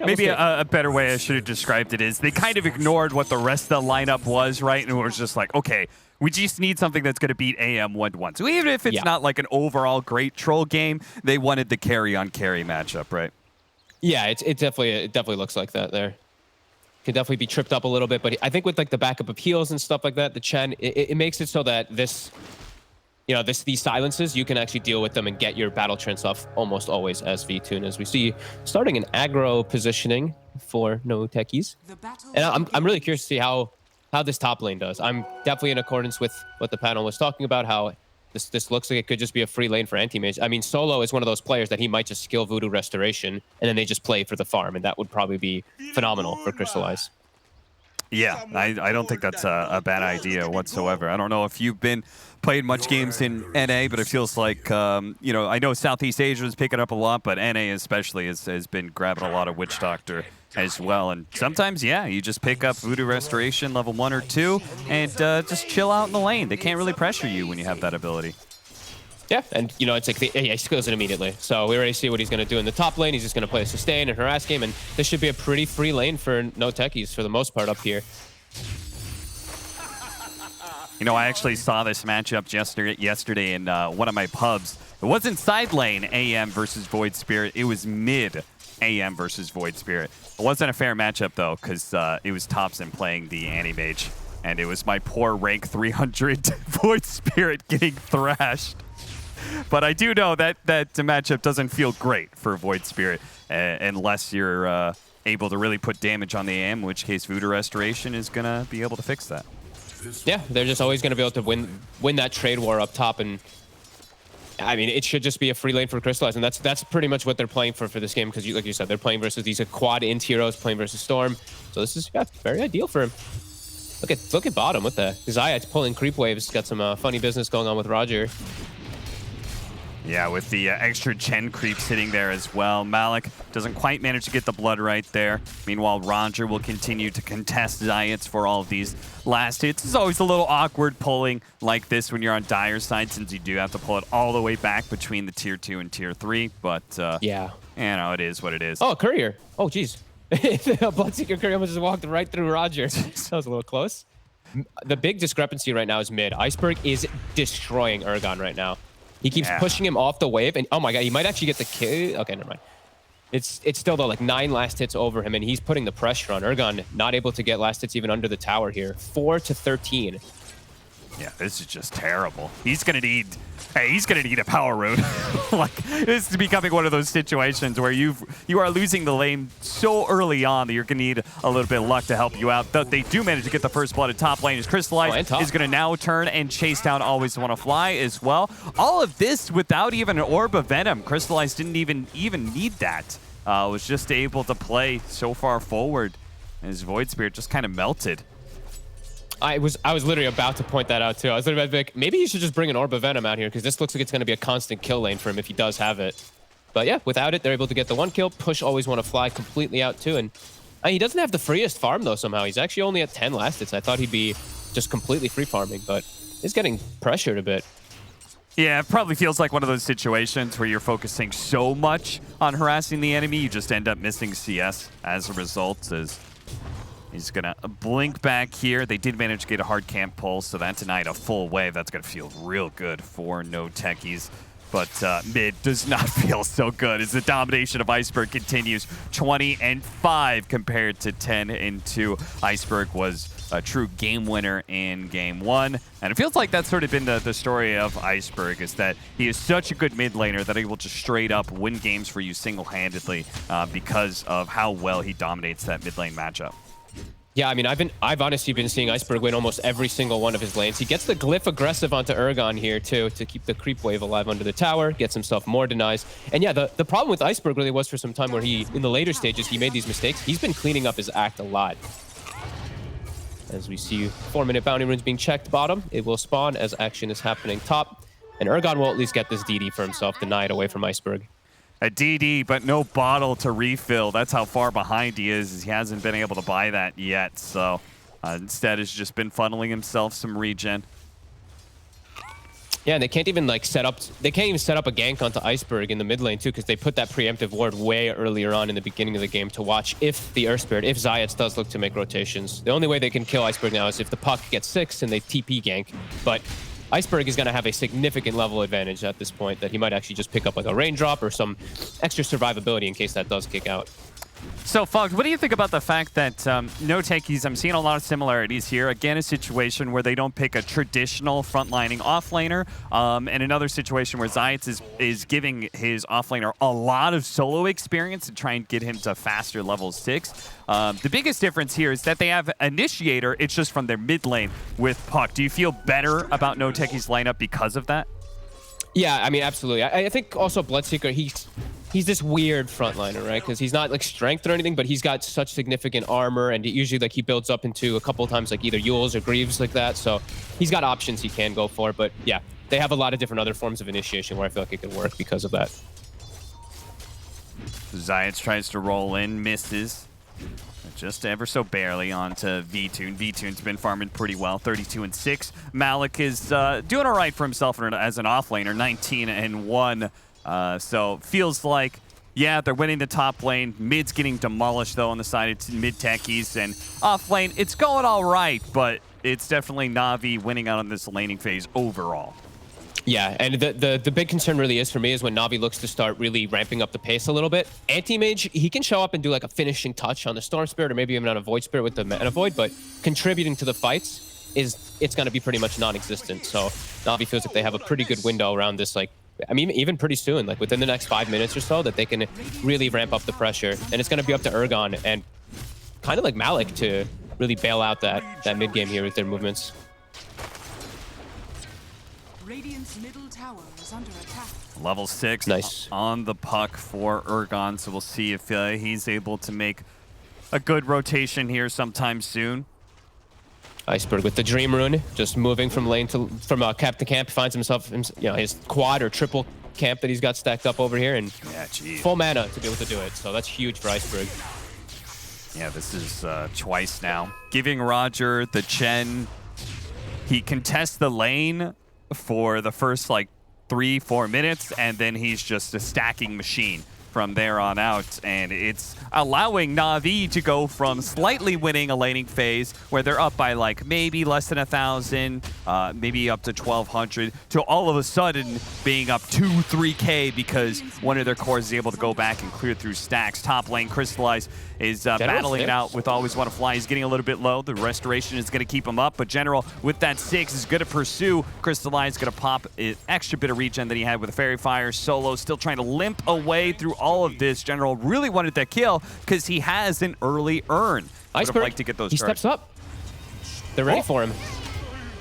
Maybe a better way I should have described it is they kind of ignored what the rest of the lineup was, right? And it was just like, okay, we just need something that's going to beat AM 1-1. So even if it's not like an overall great troll game, they wanted the carry-on-carry matchup, right? Yeah, it definitely looks like that there. Can definitely be tripped up a little bit, but I think with like the backup of heals and stuff like that, the Chen, it makes it so that this, these silences, you can actually deal with them and get your battle trance off almost always as V-Tune, as we see starting an aggro positioning for no Techies. And I'm really curious to see how this top lane does. I'm definitely in accordance with what the panel was talking about, how this looks like it could just be a free lane for anti-mage. I mean, Solo is one of those players that he might just skill Voodoo Restoration, and then they just play for the farm, and that would probably be phenomenal for Crystallize. Yeah, I don't think that's a bad idea whatsoever. I don't know if you've been playing much games in NA, but it feels like, I know Southeast Asia is picking up a lot, but NA especially has been grabbing a lot of Witch Doctor as well. And sometimes, you just pick up Voodoo Restoration level 1 or 2 and just chill out in the lane. They can't really pressure you when you have that ability. Yeah, and it's like he skills it immediately. So we already see what he's going to do in the top lane. He's just going to play a sustain and harass game, and this should be a pretty free lane for no Techies for the most part up here. I actually saw this matchup yesterday in one of my pubs. It wasn't side lane AM versus Void Spirit. It was mid AM versus Void Spirit. It wasn't a fair matchup, though, because it was Thompson playing the Anti-Mage, and it was my poor rank 300 Void Spirit getting thrashed. But I do know that matchup doesn't feel great for Void Spirit unless you're able to really put damage on the AM, in which case Voodoo Restoration is going to be able to fix that. Yeah, they're just always going to be able to win that trade war up top, and I mean, it should just be a free lane for Crystallize, and that's pretty much what they're playing for this game, because like you said, they're playing versus these quad int heroes, playing versus Storm, so this is very ideal for him. Look at bottom with the Zayat's pulling creep waves, got some funny business going on with Roger. Yeah, with the extra Chen creep sitting there as well. Malik doesn't quite manage to get the blood right there. Meanwhile, Roger will continue to contest Zayats for all of these last hits. It's always a little awkward pulling like this when you're on Dire's side, since you do have to pull it all the way back between the tier 2 and tier 3. But, it is what it is. Oh, Courier. Oh, jeez. Bloodseeker Courier almost just walked right through Roger. That was a little close. The big discrepancy right now is mid. Iceberg is destroying Urgon right now. He keeps pushing him off the wave, and oh my god, he might actually get the kill. Okay, never mind. It's still though like 9 last hits over him, and he's putting the pressure on Urgon. Not able to get last hits even under the tower here. 4-13. Yeah, this is just terrible. He's gonna need a power rune. Like, this is becoming one of those situations where you are losing the lane so early on that you're gonna need a little bit of luck to help you out. They do manage to get the first blood at top lane. As Crystallize is gonna now turn and chase down Always Wanna Fly as well. All of this without even an Orb of Venom. Crystallize didn't even need that. Was just able to play so far forward, and his Void Spirit just kind of melted. I was literally about to point that out too. I was literally about to be like, maybe you should just bring an Orb of Venom out here, because this looks like it's going to be a constant kill lane for him if he does have it. But yeah, without it, they're able to get the 1 kill. Push Always Wanna Fly completely out too. And he doesn't have the freest farm though somehow. He's actually only at 10 last hits. I thought he'd be just completely free farming, but he's getting pressured a bit. Yeah, it probably feels like one of those situations where you're focusing so much on harassing the enemy, you just end up missing CS as a result. As he's going to blink back here. They did manage to get a hard camp pull, so that denied a full wave. That's going to feel real good for no Techies. But mid does not feel so good as the domination of Iceberg continues. 20-5 compared to 10-2. Iceberg was a true game winner in game 1. And it feels like that's sort of been the story of Iceberg, is that he is such a good mid laner that he will just straight up win games for you single-handedly because of how well he dominates that mid lane matchup. Yeah, I mean, I've honestly been seeing Iceberg win almost every single one of his lanes. He gets the glyph aggressive onto Urgon here too, to keep the creep wave alive under the tower, gets himself more denies. And yeah, the problem with Iceberg really was for some time where in the later stages, he made these mistakes. He's been cleaning up his act a lot. As we see 4-minute bounty runes being checked bottom, it will spawn as action is happening top. And Urgon will at least get this DD for himself, denied away from Iceberg. A DD, but no bottle to refill. That's how far behind he is. He hasn't been able to buy that yet. So instead has just been funneling himself some regen. Yeah, and they can't even like set up a gank onto Iceberg in the mid lane too, because they put that preemptive ward way earlier on in the beginning of the game to watch if the Earth Spirit, if Zayats does look to make rotations. The only way they can kill Iceberg now is if the puck gets 6 and they TP gank. But Iceberg is going to have a significant level advantage at this point that he might actually just pick up like a raindrop or some extra survivability in case that does kick out. So, Fox, what do you think about the fact that no Techies, I'm seeing a lot of similarities here. Again, a situation where they don't pick a traditional frontlining offlaner, and another situation where Zayats is giving his offlaner a lot of solo experience to try and get him to faster level 6. The biggest difference here is that they have Initiator, it's just from their mid lane with Puck. Do you feel better about no Techies lineup because of that? Yeah, I mean, absolutely. I think also Bloodseeker, he's this weird frontliner, right? Because he's not like strength or anything, but he's got such significant armor, and usually like he builds up into a couple of times like either Yules or Greaves like that. So he's got options he can go for. But yeah, they have a lot of different other forms of initiation where I feel like it could work because of that. Zayats tries to roll in, misses. Just ever so barely onto V-Tune. V-Tune's been farming pretty well, 32-6. Malik is doing all right for himself as an offlaner, 19-1. So feels like, yeah, they're winning the top lane. Mid's getting demolished, though, on the side of mid Techies. And off lane, it's going all right, but it's definitely Na'Vi winning out on this laning phase overall. Yeah, and the big concern really is for me is when Na'Vi looks to start really ramping up the pace a little bit. Anti-Mage, he can show up and do like a finishing touch on the Storm Spirit or maybe even on a Void Spirit with the Mana Void, but contributing to the fights it's going to be pretty much non-existent. So Na'Vi feels like they have a pretty good window around this, like, I mean, even pretty soon, like within the next 5 minutes or so, that they can really ramp up the pressure. And it's going to be up to Urgon and kind of like Malik to really bail out that mid game here with their movements. Radiant's middle tower is under attack. Level 6 nice on the puck for Urgon, so we'll see if he's able to make a good rotation here sometime soon. Iceberg with the Dream Rune, just moving from camp to camp, finds himself, his quad or triple camp that he's got stacked up over here, and full mana to be able to do it. So that's huge for Iceberg. Yeah, this is twice now. Giving Roger the Chen. He contests the lane for the first like 3-4 minutes, and then he's just a stacking machine from there on out, and it's allowing Na'Vi to go from slightly winning a laning phase where they're up by like maybe less than 1,000, maybe up to 1,200, to all of a sudden being up 2-3K because one of their cores is able to go back and clear through stacks. Top lane, Crystallize is battling it out with Always Want to Fly. He's getting a little bit low. The Restoration is going to keep him up, but General with that 6 is going to pursue. Crystallize is going to pop an extra bit of regen that he had with a Fairy Fire. Solo still trying to limp away through all of this. General really wanted that kill because he has an early earn. Iceberg, like to get those he steps up. They're ready for him.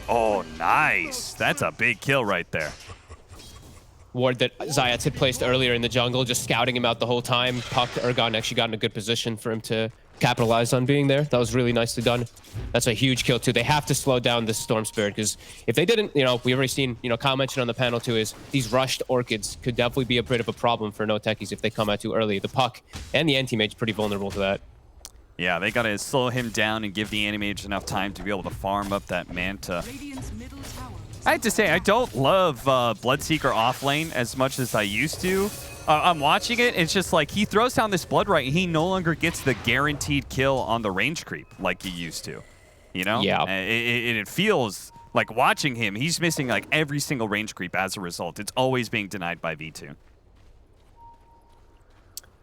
Oh, nice. That's a big kill right there. Ward that Zayats had placed earlier in the jungle, just scouting him out the whole time. Puck, Urgon actually got in a good position for him to capitalize on being there. That was really nicely done. That's a huge kill too. They have to slow down this Storm Spirit, because if they didn't, we've already seen, Kyle mentioned on the panel too, is these rushed Orchids could definitely be a bit of a problem for no Techies if they come out too early. The Puck and the Anti-Mage pretty vulnerable to that. Yeah, they got to slow him down and give the Anti-Mage enough time to be able to farm up that Manta. I have to say, I don't love Bloodseeker offlane as much as I used to. I'm watching it, it's just like he throws down this Blood Right, and he no longer gets the guaranteed kill on the range creep like he used to. Yeah. It feels like watching him, he's missing like every single range creep as a result. It's always being denied by V2.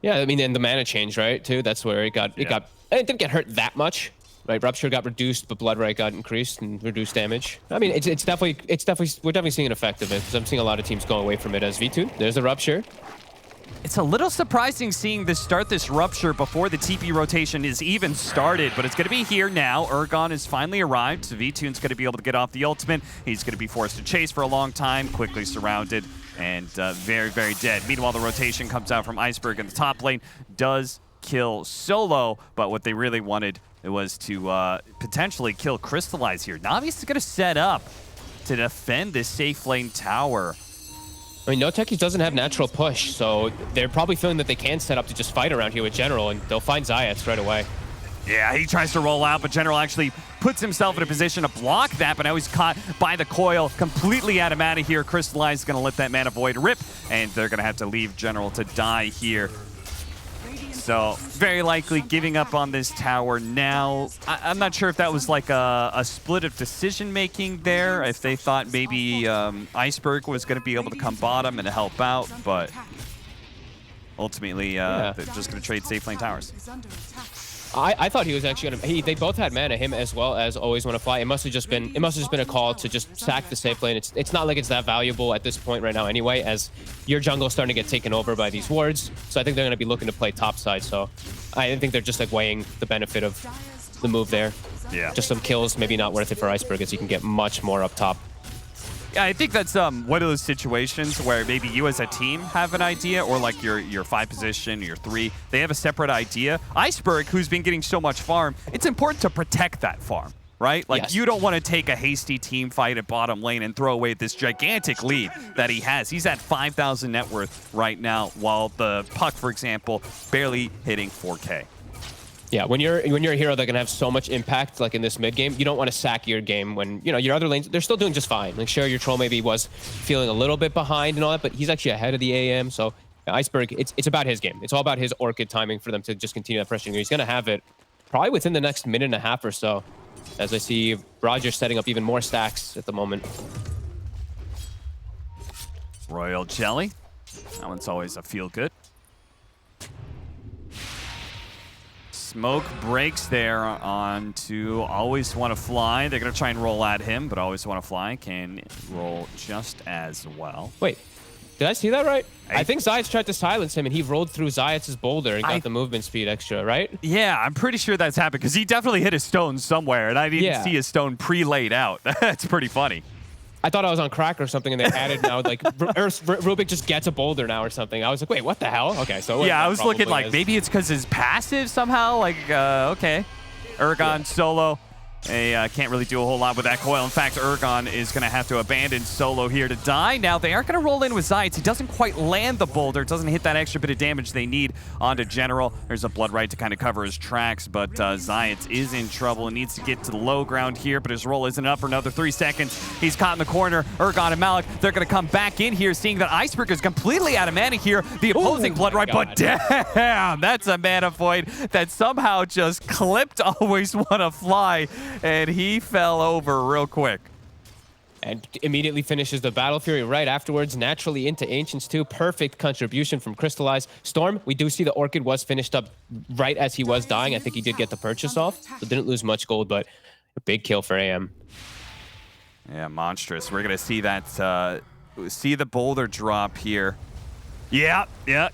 Yeah, I mean, and the mana change, right, too? That's where it didn't get hurt that much. Right, Rupture got reduced, but Blood Right got increased and reduced damage. I mean, we're definitely seeing an effect of it, because I'm seeing a lot of teams go away from it as V2. There's a Rupture. It's a little surprising seeing this Rupture before the TP rotation is even started, but it's going to be here now. Urgon has finally arrived, so V-Tune's going to be able to get off the ultimate. He's going to be forced to chase for a long time, quickly surrounded, and very, very dead. Meanwhile, the rotation comes out from Iceberg in the top lane, does kill Solo, but what they really wanted was to potentially kill Crystallize here. Navi's is going to set up to defend this safe lane tower. I mean, no Techies doesn't have natural push, so they're probably feeling that they can set up to just fight around here with General, and they'll find Zayats right away. Yeah, he tries to roll out, but General actually puts himself in a position to block that, but now he's caught by the coil, completely out of mana here. Crystallize is going to let that mana void rip, and they're going to have to leave General to die here. So, very likely giving up on this tower now. I'm not sure if that was like a split of decision-making there, if they thought maybe Iceberg was going to be able to come bottom and help out, but ultimately they're just going to trade safe lane towers. I thought he was actually gonna. They both had mana, him as well as Always Wanna Fly. It must have just been a call to just sack the safe lane. It's not like it's that valuable at this point right now anyway, as your jungle is starting to get taken over by these wards. So I think they're gonna be looking to play top side. So I think they're just like weighing the benefit of the move there. Yeah. Just some kills, maybe not worth it for Iceberg, as he can get much more up top. Yeah, I think that's one of those situations where maybe you as a team have an idea, or like your 5 position, your 3, they have a separate idea. Iceberg, who's been getting so much farm, it's important to protect that farm, right? Like, yes. You don't want to take a hasty team fight at bottom lane and throw away this gigantic lead that he has. He's at 5,000 net worth right now, while the Puck, for example, barely hitting 4K. Yeah, when you're a hero that can have so much impact, like in this mid game, you don't want to sack your game when, you know, your other lanes, they're still doing just fine. Like, sure, your troll maybe was feeling a little bit behind and all that, but he's actually ahead of the AM. So Iceberg, it's about his game. It's all about his Orchid timing for them to just continue that pressure. He's going to have it probably within the next minute and a half or so, as I see Roger setting up even more stacks at the moment. Royal Jelly. That one's always a feel-good. Smoke breaks there onto Always Wanna Fly. They're going to try and roll at him, but Always Wanna Fly can roll just as well. Wait, did I see that right? I think Zayats tried to silence him, and he rolled through Zayats' boulder and got the movement speed extra, right? Yeah, I'm pretty sure that's happened, because he definitely hit a stone somewhere, and I didn't see his stone pre-laid out. That's pretty funny. I thought I was on crack or something, and they added now, like, Rubik just gets a boulder now or something. I was like, wait, what the hell? Okay, so... Yeah, I was looking like, maybe it's because his passive somehow, like, okay. Urgon solo. They can't really do a whole lot with that coil. In fact, Urgon is going to have to abandon solo here to die. Now, they are going to roll in with Zayats. He doesn't quite land the boulder. It doesn't hit that extra bit of damage they need onto General. There's a Blood Right to kind of cover his tracks, but Zayats is in trouble and needs to get to the low ground here, but his roll isn't up for another 3 seconds. He's caught in the corner. Urgon and Malik, they're going to come back in here, seeing that Iceberg is completely out of mana here. The opposing Blood Right, but damn, that's a mana void that somehow just clipped Always Wanna Fly, and he fell over real quick. And immediately finishes the Battle Fury right afterwards, naturally into Ancients too. Perfect contribution from Crystallize. Storm, we do see the Orchid was finished up right as he was dying. I think he did get the purchase off, so didn't lose much gold, but a big kill for AM. Yeah, monstrous. We're going to see that, see the boulder drop here. Yeah,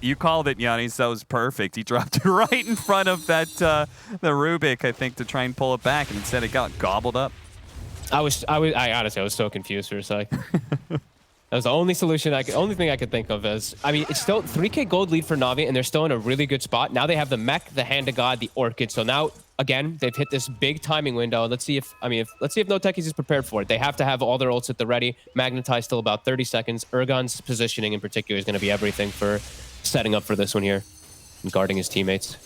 you called it, Giannis. That was perfect. He dropped right in front of that the Rubik, I think, to try and pull it back, and instead it got gobbled up. I honestly, I was so confused for a sec. That was the only solution only thing I could think of is, I mean, it's still 3K gold lead for Na'Vi, and they're still in a really good spot. Now they have the Mech, the Hand of God, the Orchid. So now, again, they've hit this big timing window. Let's see if no Techies is prepared for it. They have to have all their ults at the ready. Magnetize still about 30 seconds. Urgon's positioning in particular is going to be everything for setting up for this one here and guarding his teammates.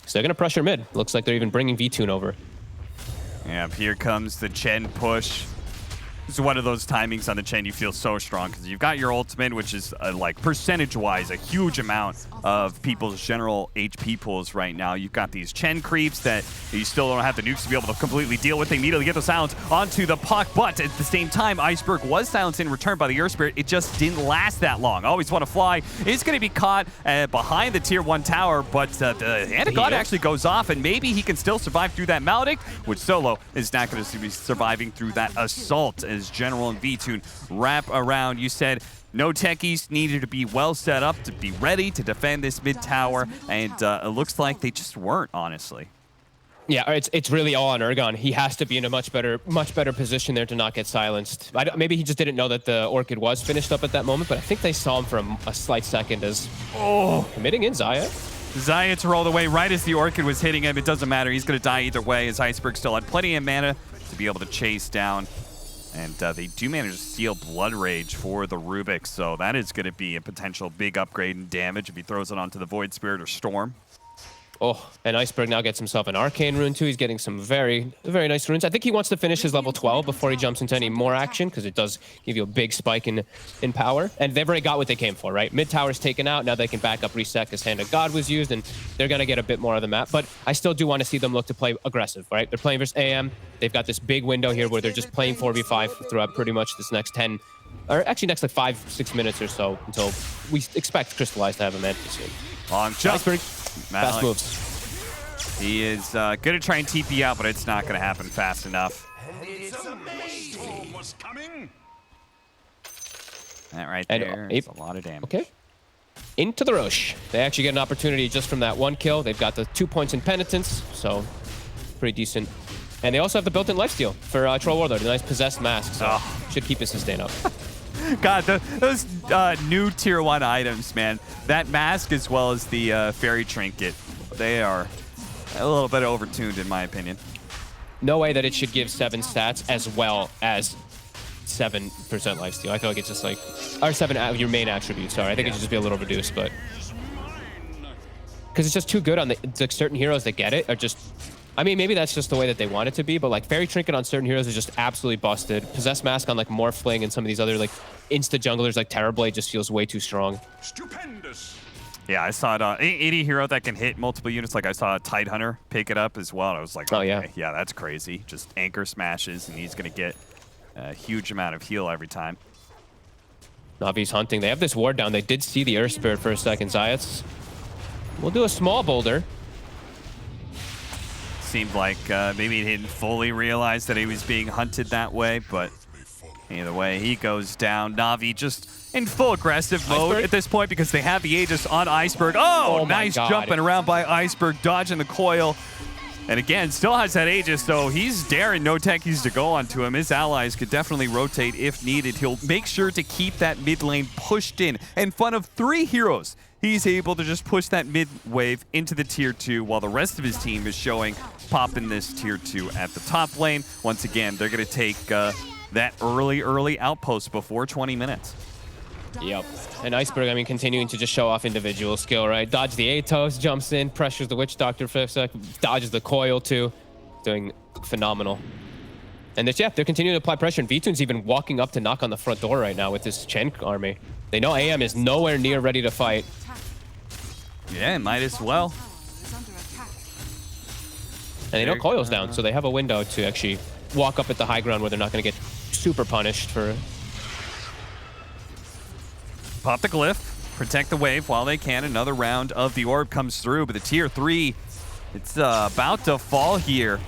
So they're going to pressure mid. Looks like they're even bringing V-Tune over. Yeah, here comes the Chen push. This is one of those timings on the Chen you feel so strong, because you've got your ultimate, which is like percentage-wise a huge amount of people's general HP pools right now. You've got these Chen creeps that you still don't have the nukes to be able to completely deal with. They immediately get the silence onto the Puck, but at the same time, Iceberg was silenced in return by the Earth Spirit. It just didn't last that long. Always Wanna Fly is going to be caught behind the Tier 1 tower, but the Hand of God actually goes off, and maybe he can still survive through that Maledict, which Solo is not going to be surviving through that Assault, as General and V-Tune wrap around. You said no Techies needed to be well set up to be ready to defend this mid tower, and it looks like they just weren't, honestly. Yeah, it's really all on Urgon. He has to be in a much better position there to not get silenced. Maybe he just didn't know that the Orchid was finished up at that moment, but I think they saw him for a slight second as committing in Zayat. Zayats rolled away right as the Orchid was hitting him. It doesn't matter. He's going to die either way, as Iceberg still had plenty of mana to be able to chase down. And they do manage to steal Blood Rage for the Rubik, so that is going to be a potential big upgrade in damage if he throws it onto the Void Spirit or Storm. Oh, and Iceberg now gets himself an arcane rune too. He's getting some very, very nice runes. I think he wants to finish his level 12 before he jumps into any more action, because it does give you a big spike in power. And they've already got what they came for, right? Mid tower's taken out. Now they can back up, reset, because Hand of God was used, and they're going to get a bit more of the map. But I still do want to see them look to play aggressive, right? They're playing versus AM. They've got this big window here where they're just playing 4v5 throughout pretty much this next 10, or actually next like 5-6 minutes or so, until we expect Crystallize to have a man soon. Long jump. Iceberg, fast moves. He is going to try and TP out, but it's not going to happen fast enough. That right there is a lot of damage. Okay. Into the Roche. They actually get an opportunity just from that one kill. They've got the 2 points in penitence, so pretty decent. And they also have the built-in lifesteal for Troll Warlord, a nice possessed mask, so should keep his sustain up. God, those new tier 1 items, man. That mask as well as the fairy trinket, they are a little bit overtuned in my opinion. No way that it should give 7 stats as well as 7% lifesteal. I feel like it's just like, or 7 your main attribute, sorry. I think it should just be a little reduced, but because it's just too good on the certain heroes that get it are just, I mean, maybe that's just the way that they want it to be, but like Fairy Trinket on certain heroes is just absolutely busted. Possessed Mask on like Morphling and some of these other like insta junglers like Terrorblade just feels way too strong. Stupendous. Yeah, I saw it. Any hero that can hit multiple units, like I saw Tidehunter pick it up as well. I was like, okay, yeah, that's crazy. Just anchor smashes, and he's going to get a huge amount of heal every time. Navi's hunting. They have this ward down. They did see the Earth Spirit for a second. Zayats. We'll do a small boulder. Seemed like maybe he didn't fully realize that he was being hunted that way, but either way, he goes down. Navi just in full aggressive mode at this point because they have the Aegis on Iceberg. Oh nice jumping around by Iceberg, dodging the coil. And again, still has that Aegis, so he's daring no techies to go onto him. His allies could definitely rotate if needed. He'll make sure to keep that mid lane pushed in front of 3 heroes. He's able to just push that mid wave into the tier 2 while the rest of his team is showing popping this tier 2 at the top lane. Once again, they're going to take that early outpost before 20 minutes. Yep. And Iceberg, I mean, continuing to just show off individual skill, right? Dodge the Atos, jumps in, pressures the Witch Doctor for a sec, dodges the coil too. Doing phenomenal. And they're continuing to apply pressure, and V-Tune's even walking up to knock on the front door right now with this Chen army. They know AM is nowhere near ready to fight. Yeah, might as well. And they know Coil's down, so they have a window to actually walk up at the high ground where they're not going to get super punished for... Pop the glyph, protect the wave while they can. Another round of the orb comes through, but the tier 3, it's about to fall here.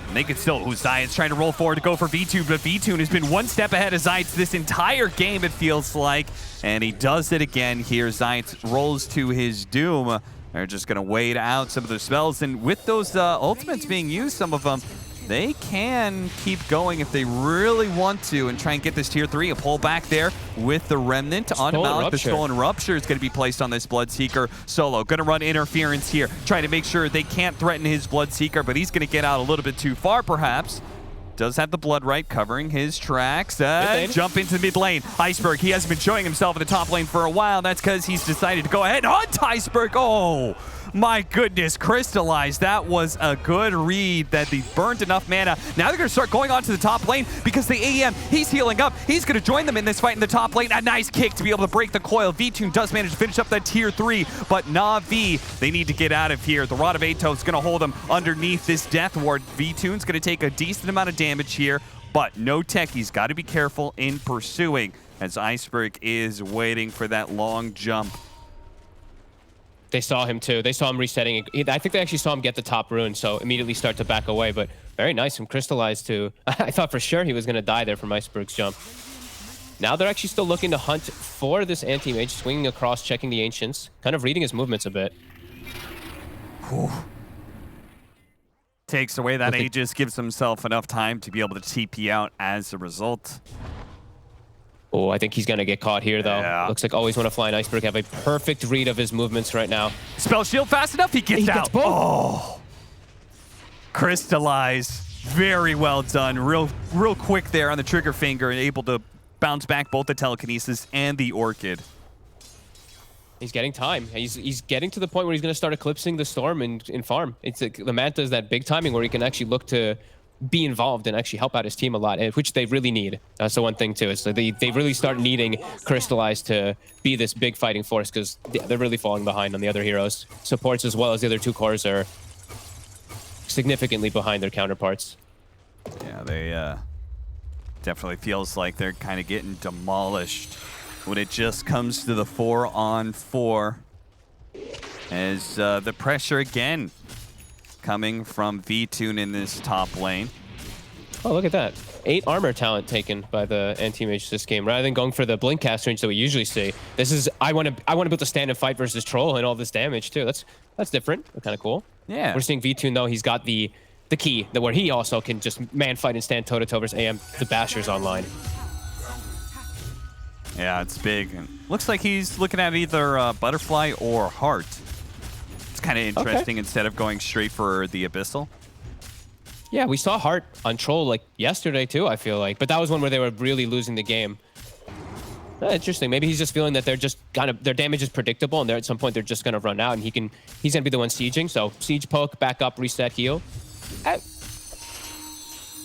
And they could still, Zayat's trying to roll forward to go for V-Tune, but V-Tune has been one step ahead of Zayat this entire game, it feels like. And he does it again here. Zayat rolls to his doom. They're just going to wait out some of their spells. And with those ultimates being used, some of them, they can keep going if they really want to and try and get this tier 3. A pull back there with the Remnant on Malik. The Stolen Rupture is going to be placed on this Bloodseeker. Solo going to run interference here, trying to make sure they can't threaten his Bloodseeker, but he's going to get out a little bit too far perhaps. Does have the Blood Right covering his tracks. Jump into the mid lane. Iceberg, he hasn't been showing himself in the top lane for a while. That's because he's decided to go ahead and hunt Iceberg. Oh, my goodness. Crystallize. That was a good read that they burnt enough mana. Now they're going to start going on to the top lane because the AEM, he's healing up. He's going to join them in this fight in the top lane. A nice kick to be able to break the coil. V-Tune does manage to finish up that tier 3, but Na'Vi, they need to get out of here. The Rod of Atos is going to hold them underneath this Death Ward. V-Tune's going to take a decent amount of damage here, but no techies. Got to be careful in pursuing as Iceberg is waiting for that long jump. They saw him too. They saw him resetting. I think they actually saw him get the top rune, so immediately start to back away, but very nice from Crystallize too. I thought for sure he was going to die there from Iceberg's jump. Now they're actually still looking to hunt for this anti-mage, swinging across, checking the Ancients, kind of reading his movements a bit. Whew. Takes away that Aegis, gives himself enough time to be able to TP out as a result. Oh, I think he's going to get caught here, though. Yeah. Looks like Always Want to Fly and Iceberg have a perfect read of his movements right now. Spell shield fast enough, he gets out. Oh, Crystallize. Very well done. Real quick there on the trigger finger and able to bounce back both the Telekinesis and the Orchid. He's getting time. He's getting to the point where he's going to start eclipsing the Storm in farm. It's like the Manta is that big timing where he can actually look to be involved and actually help out his team a lot, which they really need. That's the one thing too. Is they really start needing Crystallize to be this big fighting force because they're really falling behind on the other heroes. Supports as well as the other two cores are significantly behind their counterparts. Yeah, they definitely feels like they're kind of getting demolished when it just comes to the 4-on-4. As the pressure again coming from V-Tune in this top lane. Oh, look at that. 8 armor talent taken by the anti-mage this game. Rather than going for the blink cast range that we usually see, this is I want to be able to stand and fight versus troll and all this damage too. That's different. Kind of cool. Yeah. We're seeing V-Tune though, he's got the key that where he also can just man fight and stand toe-to-toe versus AM. The Basher's online. Yeah, it's big. And looks like he's looking at either Butterfly or Heart. It's kind of interesting instead of going straight for the Abyssal. Yeah, we saw Heart on Troll like yesterday too, I feel like. But that was one where they were really losing the game. Interesting. Maybe he's just feeling that they're just their damage is predictable and at some point they're just going to run out and he's going to be the one sieging. So siege poke, back up, reset, heal.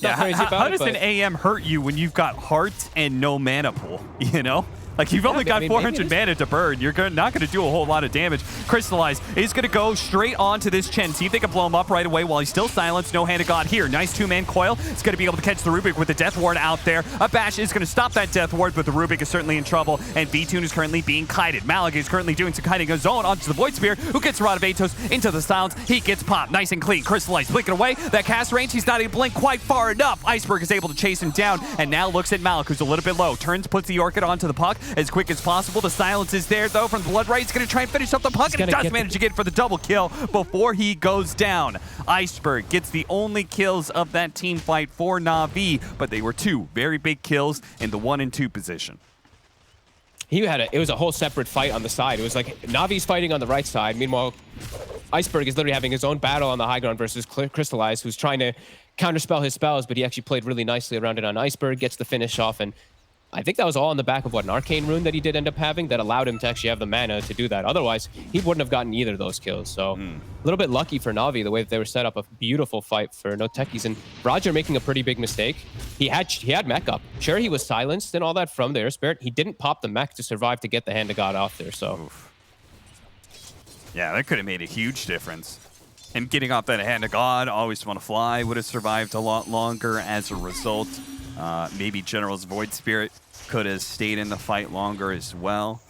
Yeah, how does an AM hurt you when you've got Heart and no mana pool, you know? Like, you've only got 400 mana to burn. You're not going to do a whole lot of damage. Crystallize is going to go straight onto this Chen. See if they can blow him up right away while he's still silenced. No Hand of God here. Nice two-man coil. It's going to be able to catch the Rubik with the Death Ward out there. A Bash is going to stop that Death Ward, but the Rubik is certainly in trouble, and V-Tune is currently being kited. Malik is currently doing some kiting of his own onto the Void Spear, who gets Rod of Atos into the silence. He gets popped. Nice and clean. Crystallize blinking away. That cast range, he's not able to blink quite far enough. Iceberg is able to chase him down, and now looks at Malik, who's a little bit low. Turns, puts the Orchid onto the puck as quick as possible. The silence is there, though, from the Blood Ray. He's going to try and finish up the puck, and he does manage to get for the double kill before he goes down. Iceberg gets the only kills of that team fight for Na'Vi, but they were two very big kills in the 1 and 2 position. It was a whole separate fight on the side. It was like Navi's fighting on the right side. Meanwhile, Iceberg is literally having his own battle on the high ground versus Crystallize, who's trying to counterspell his spells, but he actually played really nicely around it on Iceberg, gets the finish off, and I think that was all on the back of an Arcane Rune that he did end up having that allowed him to actually have the mana to do that. Otherwise, he wouldn't have gotten either of those kills. So a little bit lucky for Na'Vi the way that they were set up. A beautiful fight for no Techies. And Roger making a pretty big mistake. He had mech up. Sure, he was silenced and all that from the Air Spirit. He didn't pop the mech to survive to get the Hand of God off there. So oof. Yeah, that could have made a huge difference. Him getting off that Hand of God, Always Want to Fly, would have survived a lot longer as a result. Maybe General's Void Spirit could have stayed in the fight longer as well.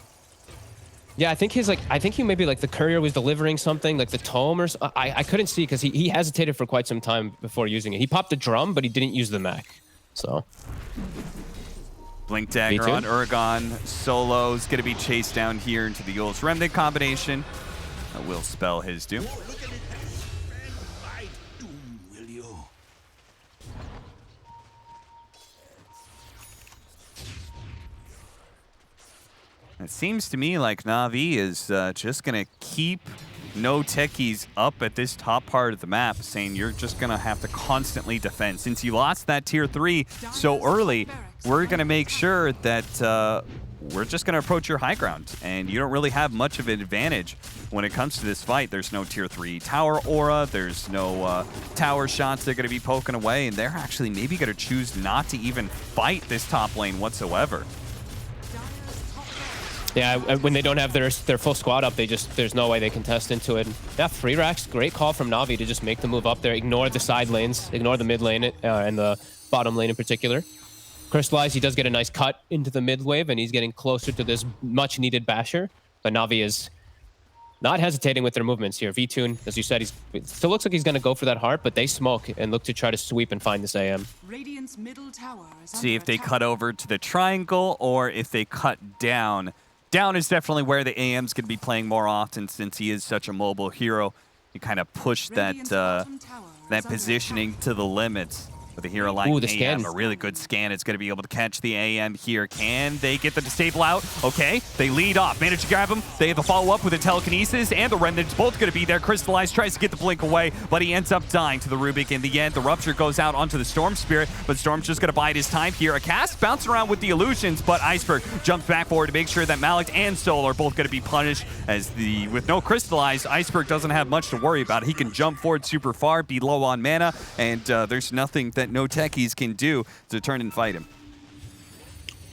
Yeah, I think he maybe like the courier was delivering something like the tome or I couldn't see because he hesitated for quite some time before using it. He popped the drum, but he didn't use the mech. So Blink Dagger on Urgon. Solo's going to be chased down here into the Yule's Remnant combination. That will spell his doom. It seems to me like Na'Vi is just going to keep no Techies up at this top part of the map, saying you're just going to have to constantly defend. Since you lost that tier 3 so early, we're going to make sure that we're just going to approach your high ground, and you don't really have much of an advantage when it comes to this fight. There's no tier 3 tower aura, there's no tower shots they're going to be poking away, and they're actually maybe going to choose not to even fight this top lane whatsoever. Yeah, when they don't have their full squad up, there's no way they can test into it. Yeah, free racks, great call from Na'Vi to just make the move up there, ignore the side lanes, ignore the mid lane and the bottom lane in particular. Crystallize, he does get a nice cut into the mid wave, and he's getting closer to this much needed Basher. But Na'Vi is not hesitating with their movements here. V-Tune, as you said, it still looks like he's going to go for that heart, but they smoke and look to try to sweep and find this AM. Radiant's middle tower is See if they attack. cut over to the triangle or if they cut down. Down is definitely where the AM's going to be playing more often since he is such a mobile hero. You kind of push that that positioning to the limits. With a hero like Ooh, the AM, scan. a really good scan. It's going to be able to catch the AM here. Can they get the disable out? Okay, they lead off. Manage to grab him. They have a follow-up with a telekinesis, and the Remnant's both going to be there. Crystallize tries to get the blink away, but he ends up dying to the Rubik in the end. The Rupture goes out onto the Storm Spirit, but Storm's just going to bide his time here. A cast bouncing around with the illusions, but Iceberg jumps back forward to make sure that Malik and Soul are both going to be punished, as with no Crystallize, Iceberg doesn't have much to worry about. He can jump forward super far, be low on mana, and there's nothing that no Techies can do to turn and fight him.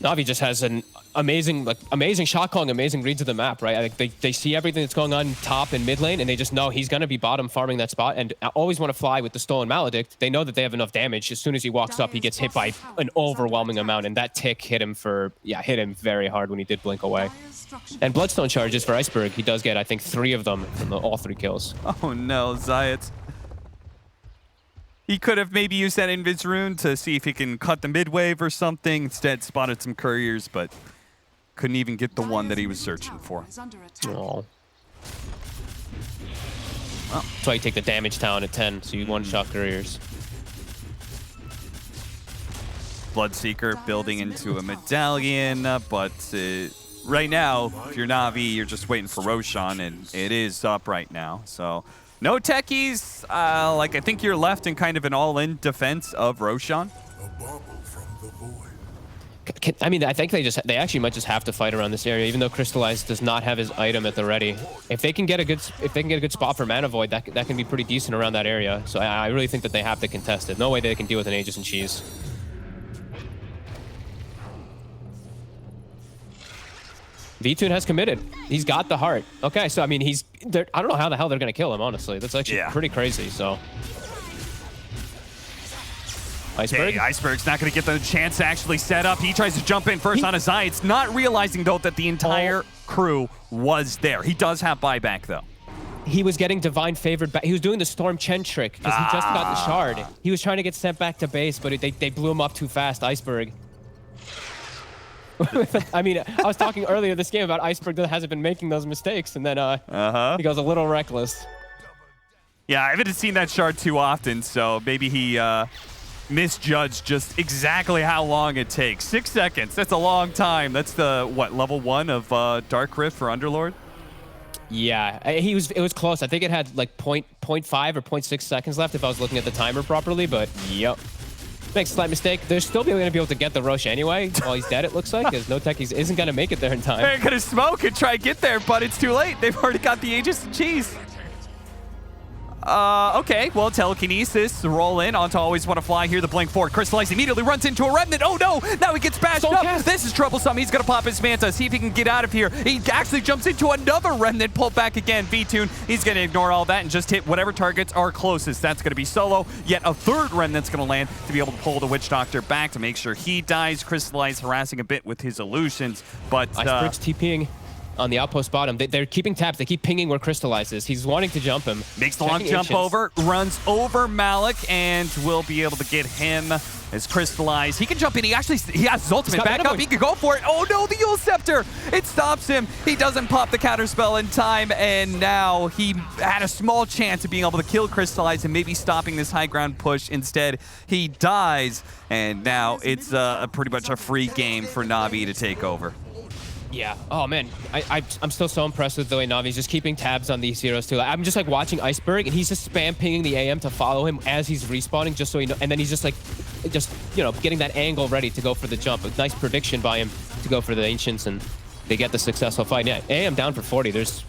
Navi just has an amazing shot calling, amazing reads of the map, right? They see everything that's going on top and mid lane, and they just know he's going to be bottom farming that spot, and always want to fly with the Stolen Maledict. They know that they have enough damage. As soon as he walks up, he gets hit by an overwhelming amount, and that tick hit him very hard when he did blink away. And Bloodstone charges for Iceberg. He does get, I think, 3 of them from all 3 kills. Oh no, Zayat. He could have maybe used that Invis rune to see if he can cut the mid-wave or something. Instead, spotted some couriers, but couldn't even get the one that he was searching for. Oh. Well, that's why you take the damage town at 10, so you one-shot couriers. Bloodseeker building into a medallion, but right now, if you're Navi, you're just waiting for Roshan, and it is up right now, so... No Techies, I think you're left in kind of an all-in defense of Roshan. I mean, I think they actually might just have to fight around this area, even though Crystallize does not have his item at the ready. If they can get a good spot for Mana Void, that can be pretty decent around that area. So I really think that they have to contest it. No way they can deal with an Aegis and Cheese. V-Tune has committed. He's got the heart. Okay, so I mean, I don't know how the hell they're gonna kill him, honestly. That's actually pretty crazy, so. Iceberg? Okay, Iceberg's not gonna get the chance to actually set up. He tries to jump in first on his eye. It's not realizing, though, that the entire crew was there. He does have buyback, though. He was getting divine favored back. He was doing the Storm Chen trick, because he just got the shard. He was trying to get sent back to base, but they blew him up too fast, Iceberg. I mean, I was talking earlier this game about Iceberg that hasn't been making those mistakes, and then he goes a little reckless. Yeah, I haven't seen that shard too often, so maybe he misjudged just exactly how long it takes. 6 seconds, that's a long time. That's the, what, level 1 of Dark Rift for Underlord? Yeah, it was close. I think it had like 0.5 or 0.6 seconds left if I was looking at the timer properly, but yep. Makes a slight mistake. They're still going to be able to get the Roche anyway while he's dead, it looks like, because no Techies isn't going to make it there in time. They're going to smoke and try to get there, but it's too late. They've already got the Aegis and Cheese. Okay, well, telekinesis, roll in onto Always Want to Fly here. The blink forward. Crystallize immediately runs into a Remnant. Oh no, now he gets bashed up. Cast. This is troublesome. He's going to pop his Manta, see if he can get out of here. He actually jumps into another Remnant, pulled back again. V-Tune, he's going to ignore all that and just hit whatever targets are closest. That's going to be Solo. Yet a third Remnant's going to land to be able to pull the Witch Doctor back to make sure he dies. Crystallize harassing a bit with his illusions, but... Iceberg's TPing on the outpost bottom. They're keeping tabs. They keep pinging where Crystallize is. He's wanting to jump him. Makes the long jump over, runs over Malik, and will be able to get him as Crystallize. He can jump in. He has his ultimate back up. He can go for it. Oh no, the Yule Scepter! It stops him. He doesn't pop the counterspell in time, and now he had a small chance of being able to kill Crystallize and maybe stopping this high ground push. Instead, he dies, and now it's pretty much a free game for Navi to take over. Yeah. Oh man, I'm still so impressed with the way Navi's just keeping tabs on these heroes too. I'm just like watching Iceberg, and he's just spam pinging the AM to follow him as he's respawning, just so he know. And then he's just like, getting that angle ready to go for the jump. A nice prediction by him to go for the Ancients, and they get the successful fight. Yeah, AM down for 40. These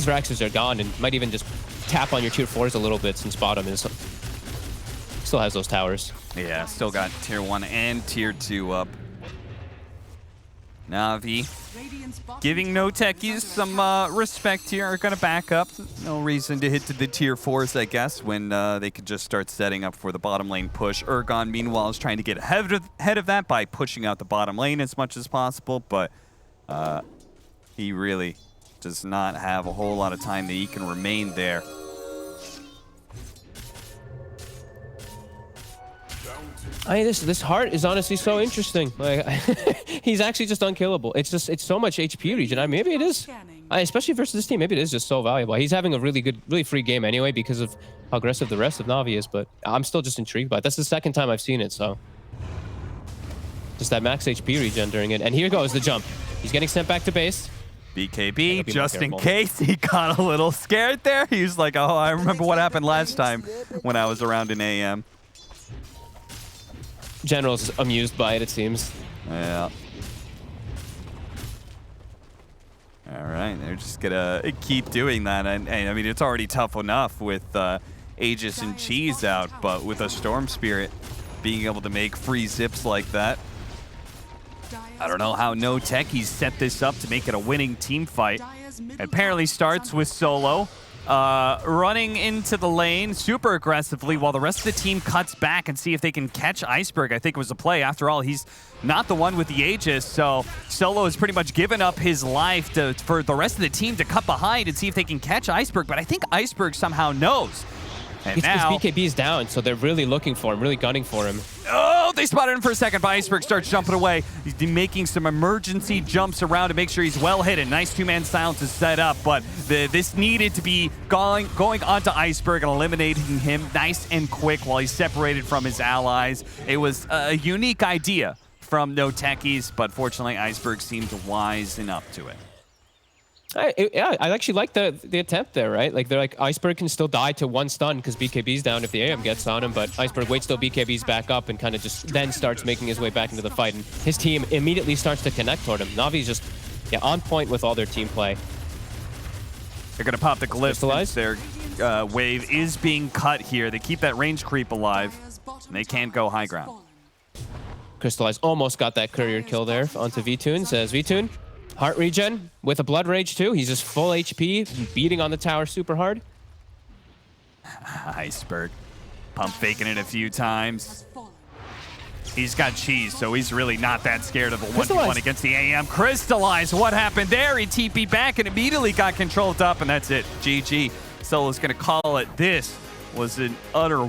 Raxes are gone, and might even just tap on your tier 4s a little bit since bottom is still has those towers. Yeah, still got tier 1 and tier 2 up. Navi giving no Techies some respect here. Are going to back up. No reason to hit to the tier 4s, I guess, when they could just start setting up for the bottom lane push. Urgon, meanwhile, is trying to get ahead of that by pushing out the bottom lane as much as possible, but he really does not have a whole lot of time that he can remain there. This heart is honestly so interesting. Like, he's actually just unkillable. It's so much HP region. Maybe it is. Especially versus this team, maybe it is just so valuable. He's having a really good, really free game anyway because of how aggressive the rest of Navi is, but I'm still just intrigued by it. That's the second time I've seen it, so. Just that max HP regen during it. And here goes the jump. He's getting sent back to base. BKB, just in case he got a little scared there. He was like, oh, I remember what happened last time when I was around in AM. General's amused by it, it seems. Yeah. All right, they're just gonna keep doing that, and I mean it's already tough enough with Aegis and Cheese out, but with a Storm Spirit being able to make free zips like that, I don't know how no Techies set this up to make it a winning team fight. It apparently starts with Solo running into the lane super aggressively while the rest of the team cuts back and see if they can catch Iceberg. I think it was a play. After all, he's not the one with the Aegis, so Solo has pretty much given up his life for the rest of the team to cut behind and see if they can catch Iceberg, but I think Iceberg somehow knows. And now BKB's down, so they're really looking for him, really gunning for him. Oh, they spotted him for a second, but Iceberg starts jumping away. He's making some emergency jumps around to make sure he's well hidden. Nice two-man silence is set up, but this needed to be going onto Iceberg and eliminating him nice and quick while he's separated from his allies. It was a unique idea from no Techies, but fortunately Iceberg seemed to wisen up to it. I actually like the attempt there, right? Like, they're like, Iceberg can still die to one stun because BKB's down if the AM gets on him, but Iceberg waits till BKB's back up and kind of just then starts making his way back into the fight, and his team immediately starts to connect toward him. Navi's just on point with all their team play. They're going to pop the glyph since their wave is being cut here. They keep that range creep alive, and they can't go high ground. Crystallize almost got that courier kill there onto V-Tune. Says V-Tune, heart regen with a blood rage too. He's just full HP, beating on the tower super hard. Iceberg pump faking it a few times. He's got Cheese, so he's really not that scared of a 1v1 against the AM. Crystallize, what happened there? He TP'd back and immediately got controlled up, and that's it. GG. Solo's gonna call it. This was an utter